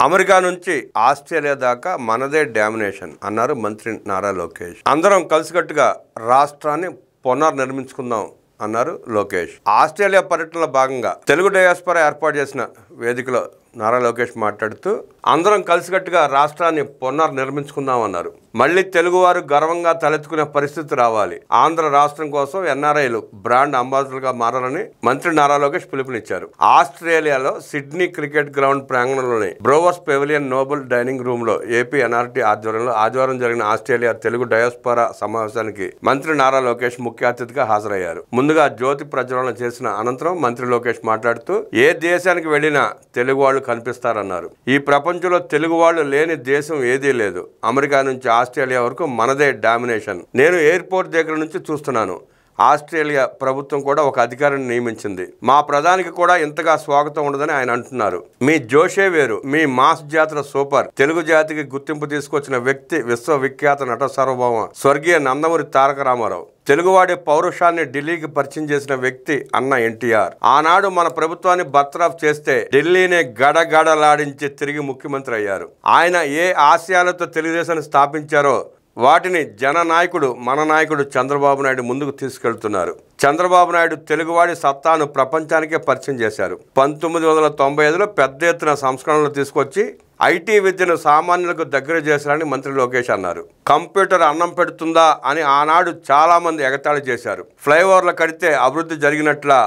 America నుంచి Australia దాకా మనదే డామినేషన్ అన్నారు మంత్రి నారా లోకేష్. అందరం కలిసికట్టుగా రాష్ట్రాన్ని పునర్నిర్మించుకుందాం అన్నారు లోకేష్. ఆస్ట్రేలియా పర్యటనలో భాగంగా తెలుగు డయాస్పోరా ఏర్పాటు చేసిన వేదికలో నారా లోకేష్ మాట్లాడుతూ అందరం కలిసికట్టుగా రాష్ట్రాన్ని పునర్నిర్మించుకుందామన్నారు. మళ్లీ తెలుగువారు గర్వంగా తలెత్తుకునే పరిస్థితి రావాలి. ఆంధ్ర రాష్ట్రం కోసం ఎన్ఆర్ఐలు బ్రాండ్ అంబాసిడర్గా మారాలని మంత్రి నారా లోకేష్ పిలుపునిచ్చారు. ఆస్ట్రేలియాలో సిడ్నీ క్రికెట్ గ్రౌండ్ ప్రాంగణంలోని బ్రోవర్స్ పెవిలియన్ నోబుల్ డైనింగ్ రూమ్ లో ఏపీ ఎన్ఆర్టీ ఆధ్వర్యంలో ఆదివారం జరిగిన ఆస్ట్రేలియా తెలుగు డయాస్పోరా సమావేశానికి మంత్రి నారా లోకేష్ ముఖ్య అతిథిగా హాజరయ్యారు. ముందుగా జ్యోతి ప్రజ్వలన చేసిన అనంతరం మంత్రి లోకేష్ మాట్లాడుతూ ఏ దేశానికి వెళ్లినా తెలుగు వాళ్ళు కనిపిస్తారన్నారు. ఈ ప్రపంచంలో తెలుగు వాళ్ళు లేని దేశం ఏదీ లేదు. అమెరికా నుంచి ఆస్ట్రేలియా వరకు మనదే డామినేషన్. నేను ఎయిర్పోర్ట్ దగ్గర నుంచి చూస్తున్నాను. ఆస్ట్రేలియా ప్రభుత్వం కూడా ఒక అధికారిని నియమించింది. మా ప్రధానికి కూడా ఇంతగా స్వాగతం ఉండదని ఆయన అంటున్నారు. మీ జోషే వేరు, మీ మాస్ జాతర సూపర్. తెలుగు జాతికి గుర్తింపు తీసుకొచ్చిన వ్యక్తి విశ్వవిఖ్యాత నట సార్వభౌమ స్వర్గీయ నందమూరి తారక రామారావు. తెలుగువాడి పౌరుషాన్ని ఢిల్లీకి పరిచయం చేసిన వ్యక్తి అన్న ఎన్టీఆర్. ఆనాడు మన ప్రభుత్వాన్ని బర్తరఫ్ చేస్తే ఢిల్లీనే గడగడలాడించి తిరిగి ముఖ్యమంత్రి అయ్యారు. ఆయన ఏ ఆశయాలతో తెలుగుదేశాన్ని స్థాపించారో వాటిని జననాయకుడు మన నాయకుడు చంద్రబాబు నాయుడు ముందుకు తీసుకెళ్తున్నారు. చంద్రబాబు నాయుడు తెలుగువాడి సత్తాను ప్రపంచానికే పరిచయం చేశారు. 1995లో పెద్ద ఎత్తున సంస్కరణలు తీసుకొచ్చి ఐటీ విద్యను సామాన్యులకు దగ్గర చేశారని మంత్రి లోకేష్ అన్నారు. కంప్యూటర్ అన్నం పెడుతుందా అని ఆనాడు చాలా మంది ఎగతాళి చేశారు. ఫ్లైఓవర్లు కడితే అభివృద్ధి జరిగినట్లా,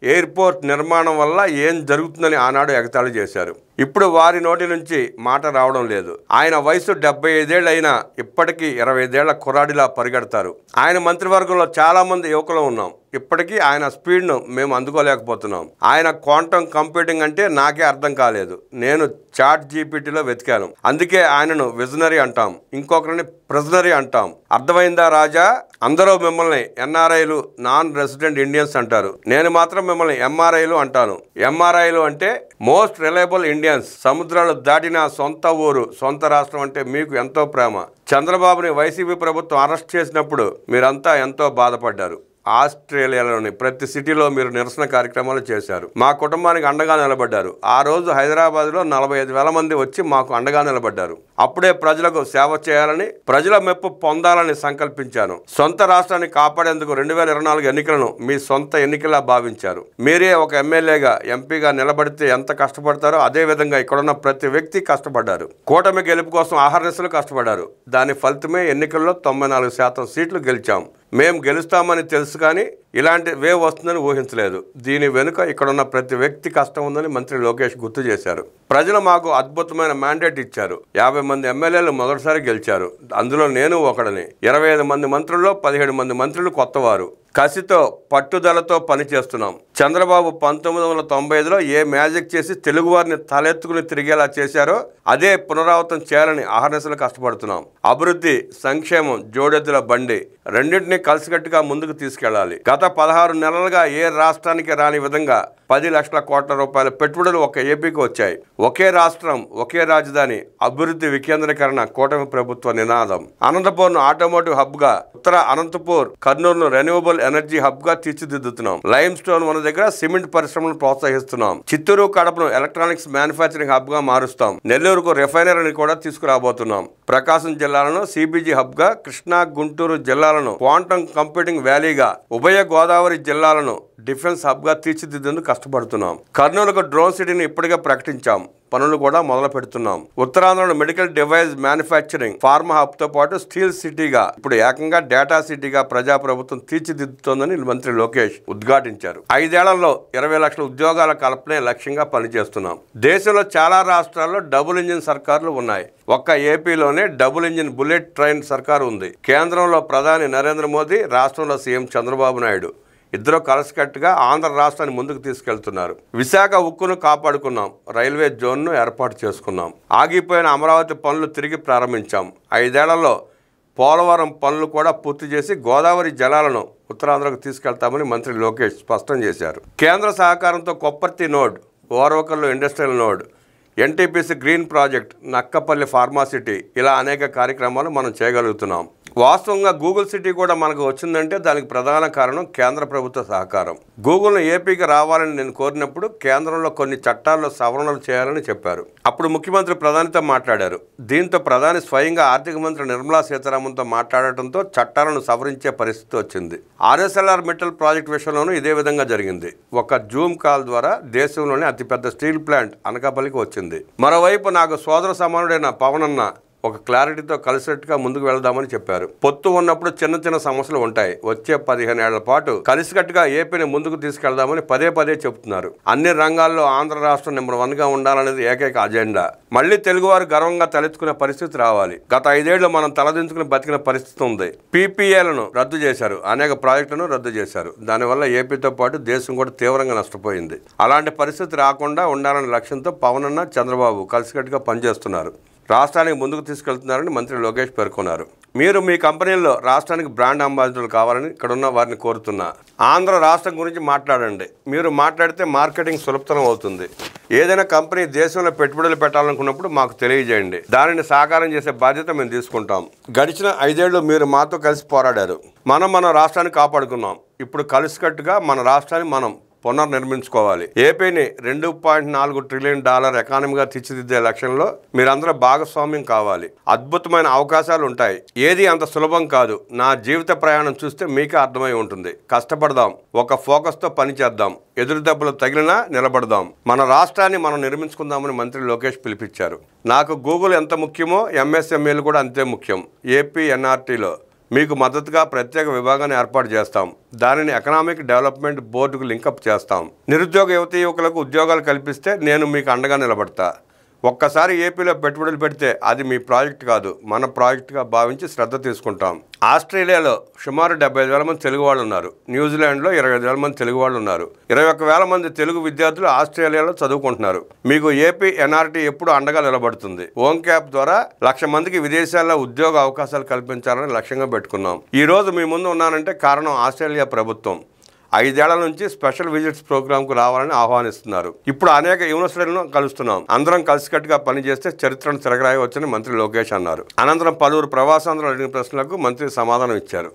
ఎయిర్పోర్ట్ నిర్మాణం వల్ల ఏం జరుగుతుందని ఆనాడు ఎగతాళి చేశారు. ఇప్పుడు వారి నోటి నుంచి మాట రావడం లేదు. ఆయన వయసు 75 ఏళ్ళు అయినా ఇప్పటికీ 25 ఏళ్ల కుర్రాడిలా పరిగెడతారు. ఆయన మంత్రివర్గంలో చాలా మంది యువకులు ఉన్నాం. ఇప్పటికీ ఆయన స్పీడ్ను మేము అందుకోలేకపోతున్నాం. ఆయన క్వాంటమ్ కంప్యూటింగ్ అంటే నాకే అర్థం కాలేదు. నేను చాట్ జీపీటీలో వెతికాను. అందుకే ఆయనను విజనరీ అంటాం, ఇంకొకరిని ప్రిజనరీ అంటాం. అర్థమైందా రాజా? అందరూ మిమ్మల్ని ఎన్ఆర్ఐలు, నాన్ రెసిడెంట్ ఇండియన్స్ అంటారు. నేను మాత్రం మిమ్మల్ని ఎంఆర్ఐలు అంటాను. ఎంఆర్ఐలు అంటే మోస్ట్ రిలయబుల్ ఇండియన్స్. సముద్రాలు దాటిన సొంత ఊరు, సొంత రాష్ట్రం అంటే మీకు ఎంతో ప్రేమ. చంద్రబాబుని వైసీపీ ప్రభుత్వం అరెస్ట్ చేసినప్పుడు మీరంతా ఎంతో బాధపడ్డారు. ఆస్ట్రేలియాలోని ప్రతి సిటీలో మీరు నిరసన కార్యక్రమాలు చేశారు. మా కుటుంబానికి అండగా నిలబడ్డారు. ఆ రోజు హైదరాబాద్లో 45,000 మంది వచ్చి మాకు అండగా నిలబడ్డారు. అప్పుడే ప్రజలకు సేవ చేయాలని, ప్రజల మెప్పు పొందాలని సంకల్పించాను. సొంత రాష్ట్రాన్ని కాపాడేందుకు 2024 ఎన్నికలను మీ సొంత ఎన్నికలా భావించారు. మీరే ఒక ఎమ్మెల్యేగా, ఎంపీగా నిలబడితే ఎంత కష్టపడతారో అదే విధంగా ఇక్కడున్న ప్రతి వ్యక్తి కష్టపడ్డారు. కూటమి గెలుపు కోసం ఆహర్నిశలు కష్టపడ్డారు. దాని ఫలితమే ఎన్నికల్లో 94% సీట్లు గెలిచాం. మేం గెలుస్తామని తెలుసు కానీ ఇలాంటి వేవ్ వస్తుందని ఊహించలేదు. దీని వెనుక ఇక్కడున్న ప్రతి వ్యక్తి కష్టం ఉందని మంత్రి లోకేష్ గుర్తు చేశారు. ప్రజలు మాకు అద్భుతమైన మ్యాండేట్ ఇచ్చారు. 50 మంది ఎమ్మెల్యేలు మొదటిసారి గెలిచారు. అందులో నేను ఒకడని. 25 మంది మంత్రుల్లో 17 మంది మంత్రులు కొత్తవారు. కసితో, పట్టుదలతో పనిచేస్తున్నాం. చంద్రబాబు 1995లో ఏ మ్యాజిక్ చేసి తెలుగువారిని తలెత్తుకుని తిరిగేలా చేశారో అదే పునరావృతం చేయాలని అహర్నిశలు కష్టపడుతున్నాం. అభివృద్ధి, సంక్షేమం జోడెద్దుల బండి, రెండింటినీ కలిసికట్టుగా ముందుకు తీసుకెళ్లాలి. గత 16 నెలలుగా ఏ రాష్ట్రానికి రాని విధంగా 10 లక్షల కోట్ల రూపాయల పెట్టుబడులు ఒక్క ఏపీకి వచ్చాయి. ఒకే రాష్ట్రం, ఒకే రాజధాని, అభివృద్ధి వికేంద్రీకరణ కూటమి ప్రభుత్వ నినాదం. అనంతపూర్ను ఆటోమోటివ్ హబ్ గా, ఉత్తర అనంతపూర్, కర్నూలును రెన్యూవబుల్ ఎనర్జీ హబ్ గా తీర్చిదిద్దుతున్నాం. లైమ్ స్టోన్ మన దగ్గర సిమెంట్ పరిశ్రమను ప్రోత్సహిస్తున్నాం. చిత్తూరు, కడపను ఎలక్ట్రానిక్స్ మ్యానుఫ్యాక్చరింగ్ హబ్ గా మారుస్తాం. నెల్లూరుకు రిఫైనరీని కూడా తీసుకురాబోతున్నాం. ప్రకాశం జిల్లాలను సిబిజీ హబ్ గా, కృష్ణా, గుంటూరు జిల్లాలను క్వాంటమ్ కంప్యూటింగ్ వ్యాలీగా, ఉభయ గోదావరి జిల్లాలను డిఫెన్స్ హబ్ గా తీర్చిదిద్దేందుకు కష్టపడుతున్నాం. కర్నూలుకు డ్రోన్ సిటీని ఇప్పటికే ప్రకటించాం. పనులు కూడా మొదలు పెడుతున్నాం. ఉత్తరాంధ్రలో medical device manufacturing, pharma hub తో పాటు స్టీల్ సిటీగా, ఇప్పుడు ఏకంగా డేటా సిటీగా ప్రజాప్రభుత్వం తీర్చిదిద్దుతోందని మంత్రి లోకేష్ ఉద్ఘాటించారు. 5 ఏళ్లలో 20 లక్షల ఉద్యోగాల కల్పనే లక్ష్యంగా పనిచేస్తున్నాం. దేశంలో చాలా రాష్ట్రాల్లో డబుల్ ఇంజిన్ సర్కార్లు ఉన్నాయి. ఒక్క ఏపీలోనే డబుల్ ఇంజిన్ బుల్లెట్ ట్రైన్ సర్కారు ఉంది. కేంద్రంలో ప్రధాని నరేంద్ర మోదీ, రాష్ట్రంలో సీఎం చంద్రబాబు నాయుడు ఇద్దరు కలిసికట్టుగా ఆంధ్ర రాష్ట్రాన్ని ముందుకు తీసుకెళ్తున్నారు. విశాఖ ఉక్కును కాపాడుకున్నాం. రైల్వే జోన్ను ఏర్పాటు చేసుకున్నాం. ఆగిపోయిన అమరావతి పనులు తిరిగి ప్రారంభించాం. 5 ఏళ్లలో పోలవరం పనులు కూడా పూర్తి చేసి గోదావరి జలాలను ఉత్తరాంధ్రకు తీసుకెళ్తామని మంత్రి లోకేష్ స్పష్టం చేశారు. కేంద్ర సహకారంతో Kopparthi node, Orvakallu industrial node, NTPC green project, Nakkapalli pharma city ఇలా అనేక కార్యక్రమాలు మనం చేయగలుగుతున్నాం. వాస్తవంగా గూగుల్ సిటీ కూడా మనకు వచ్చిందంటే దానికి ప్రధాన కారణం కేంద్ర ప్రభుత్వ సహకారం. గూగుల్ను ఏపీకి రావాలని నేను కోరినప్పుడు కేంద్రంలో కొన్ని చట్టాల్లో సవరణలు చేయాలని చెప్పారు. అప్పుడు ముఖ్యమంత్రి ప్రధానితో మాట్లాడారు. దీంతో ప్రధాని స్వయంగా ఆర్థిక మంత్రి నిర్మలా సీతారామన్తో మాట్లాడటంతో చట్టాలను సవరించే పరిస్థితి వచ్చింది. ఆర్ఎస్ఎల్ఆర్ మెటల్ ప్రాజెక్ట్ విషయంలోనూ ఇదే విధంగా జరిగింది. ఒక జూమ్ కాల్ ద్వారా దేశంలోని అతిపెద్ద స్టీల్ ప్లాంట్ అనకాపల్లికి వచ్చింది. మరోవైపు నాకు సోదర సమానుడైన పవన్ అన్న ఒక క్లారిటీతో కలిసికట్టుగా ముందుకు వెళదామని చెప్పారు. పొత్తు ఉన్నప్పుడు చిన్న చిన్న సమస్యలు ఉంటాయి. వచ్చే 15 ఏళ్ల పాటు కలిసికట్టుగా ఏపీని ముందుకు తీసుకెళ్దామని పదే పదే చెబుతున్నారు. అన్ని రంగాల్లో ఆంధ్ర రాష్ట్రం నెంబర్ 1గా ఉండాలనేది ఏకైక అజెండా. మళ్లీ తెలుగువారు గర్వంగా తలెత్తుకునే పరిస్థితి రావాలి. గత 5 ఏళ్లు మనం తలదించుకుని బతికిన పరిస్థితి ఉంది. పీపీఏలను రద్దు చేశారు, అనేక ప్రాజెక్టులను రద్దు చేశారు. దానివల్ల ఏపీతో పాటు దేశం కూడా తీవ్రంగా నష్టపోయింది. అలాంటి పరిస్థితి రాకుండా ఉండాలనే లక్ష్యంతో పవన్ అన్న చంద్రబాబు కలిసికట్టుగా పనిచేస్తున్నారు. రాష్ట్రానికి ముందుకు తీసుకెళ్తున్నారని మంత్రి లోకేష్ పేర్కొన్నారు. మీరు మీ కంపెనీల్లో రాష్ట్రానికి బ్రాండ్ అంబాసిడర్లు కావాలని ఇక్కడున్న వారిని కోరుతున్నా. ఆంధ్ర రాష్ట్రం గురించి మాట్లాడండి. మీరు మాట్లాడితే మార్కెటింగ్ సులభతరం అవుతుంది. ఏదైనా కంపెనీ దేశంలో పెట్టుబడులు పెట్టాలనుకున్నప్పుడు మాకు తెలియజేయండి. దానిని సాకారం చేసే బాధ్యత మేము తీసుకుంటాం. గడిచిన 5 ఏళ్లు మీరు మాతో కలిసి పోరాడారు. మన రాష్ట్రాన్ని కాపాడుకున్నాం. ఇప్పుడు కలిసికట్టుగా మన రాష్ట్రాన్ని మనం పునర్నిర్మించుకోవాలి. ఏపీని $2.4 ట్రిలియన్ ఎకానమీగా తీర్చిదిద్దే లక్ష్యంలో మీరందరూ భాగస్వామ్యం కావాలి. అద్భుతమైన అవకాశాలు ఉంటాయి. ఏది అంత సులభం కాదు. నా జీవిత ప్రయాణం చూస్తే మీకే అర్థమై ఉంటుంది. కష్టపడదాం, ఒక ఫోకస్తో పనిచేద్దాం, ఎదురు దెబ్బలు తగిలినా నిలబడదాం, మన రాష్ట్రాన్ని మనం నిర్మించుకుందామని మంత్రి లోకేష్ పిలిపించారు. నాకు గూగుల్ ఎంత ముఖ్యమో ఎంఎస్ఎంఈలు కూడా అంతే ముఖ్యం. ఏపీ ఎన్ఆర్టీలో మీకు మద్దతుగా ప్రత్యేక విభాగాన్ని ఏర్పాటు చేస్తాం. దానిని ఎకనామిక్ డెవలప్మెంట్ బోర్డుకు లింకప్ చేస్తాం. నిరుద్యోగ యువతీయువకులకు ఉద్యోగాలు కల్పిస్తే నేను మీకు అండగా నిలబడతా. ఒక్కసారి ఏపీలో పెట్టుబడులు పెడితే అది మీ ప్రాజెక్ట్ కాదు, మన ప్రాజెక్టుగా భావించి శ్రద్ధ తీసుకుంటాం. ఆస్ట్రేలియాలో సుమారు 75,000 మంది తెలుగు వాళ్ళు ఉన్నారు. న్యూజిలాండ్లో 25,000 మంది తెలుగు వాళ్ళు ఉన్నారు. 21,000 మంది తెలుగు విద్యార్థులు ఆస్ట్రేలియాలో చదువుకుంటున్నారు. మీకు ఏపీ ఎన్ఆర్టీ ఎప్పుడు అండగా నిలబడుతుంది. ఓన్ క్యాప్ ద్వారా 1,00,000 మందికి విదేశాల్లో ఉద్యోగ అవకాశాలు కల్పించాలని లక్ష్యంగా పెట్టుకున్నాం. ఈ రోజు మీ ముందు ఉన్నానంటే కారణం ఆస్ట్రేలియా ప్రభుత్వం 5 ఏళ్ల నుంచి స్పెషల్ విజిట్స్ ప్రోగ్రాంకు రావాలని ఆహ్వానిస్తున్నారు. ఇప్పుడు అనేక యూనివర్సిటీలను కలుస్తున్నాం. అందరం కలిసికట్టుగా పనిచేస్తే చరిత్రను తిరగరాయవచ్చని మంత్రి లోకేష్ అన్నారు. అనంతరం పలువురు ప్రవాసాంధ్రులు అడిగిన ప్రశ్నలకు మంత్రి సమాధానం ఇచ్చారు.